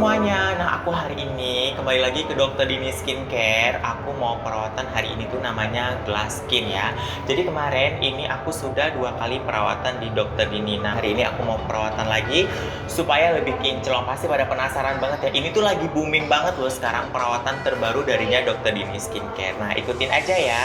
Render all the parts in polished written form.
semuanya, nah aku hari ini kembali lagi ke Dokter Dini Skincare. Aku mau perawatan hari ini tuh namanya Glass Skin ya. Jadi kemarin ini aku sudah 2 kali perawatan di Dokter Dini. Nah hari ini aku mau perawatan lagi supaya lebih kinclong. Pasti pada penasaran banget ya. Ini tuh lagi booming banget loh sekarang perawatan terbaru darinya Dokter Dini Skincare. Nah ikutin aja ya.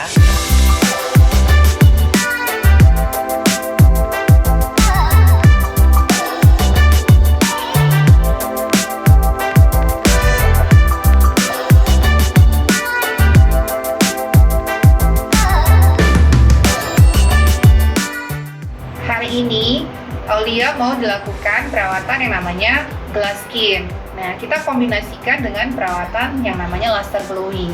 Hari ini Aulia mau dilakukan perawatan yang namanya Glass Skin. Nah, kita kombinasikan dengan perawatan yang namanya Laser Glowing.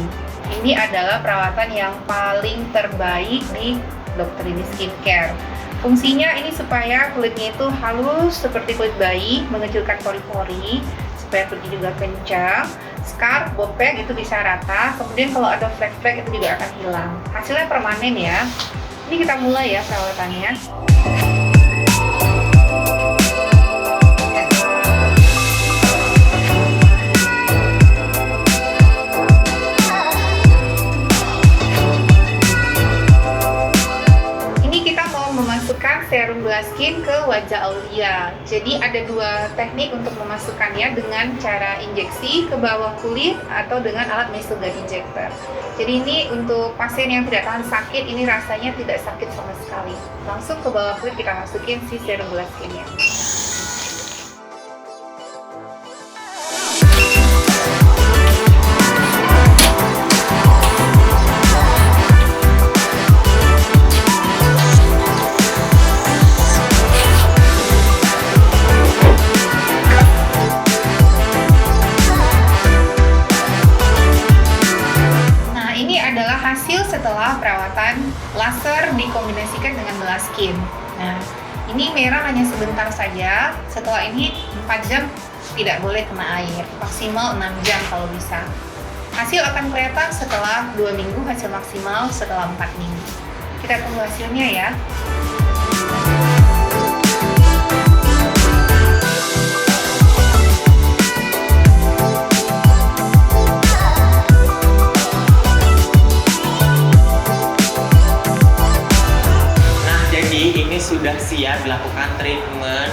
Ini adalah perawatan yang paling terbaik di Dokter Dini Skincare. Fungsinya ini supaya kulitnya itu halus seperti kulit bayi, mengecilkan pori-pori, supaya kulitnya juga kencang, scar, bopek itu bisa rata, kemudian kalau ada flek-flek itu juga akan hilang. Hasilnya permanen ya. Ini kita mulai ya perawatannya. Serum Glass Skin ke wajah Aulia. Jadi ada 2 teknik untuk memasukkannya, dengan cara injeksi ke bawah kulit atau dengan alat mesogun injector. Jadi ini untuk pasien yang tidak tahan sakit, ini rasanya tidak sakit sama sekali. Langsung ke bawah kulit kita masukin si serum Glass Skin-nya. Hasil setelah perawatan laser dikombinasikan dengan Glass Skin. Nah, ini merah hanya sebentar saja. Setelah ini 4 jam tidak boleh kena air, maksimal 6 jam kalau bisa. Hasil akan kelihatan setelah 2 minggu, hasil maksimal setelah 4 minggu. Kita tunggu hasilnya ya. Sudah siap dilakukan treatment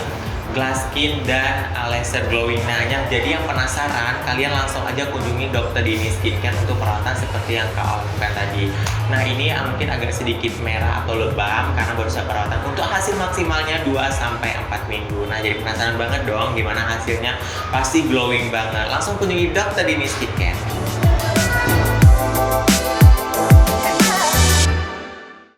Glass Skin dan laser glowing. Nah, jadi yang penasaran, kalian langsung aja kunjungi Dokter Dini Skincare untuk perawatan seperti yang Kak lakukan tadi. Nah, ini mungkin agak sedikit merah atau lebam karena baru saja perawatan. Untuk hasil maksimalnya 2-4 minggu. Nah, jadi penasaran banget dong gimana hasilnya. Pasti glowing banget. Langsung kunjungi Dokter Dini Skincare.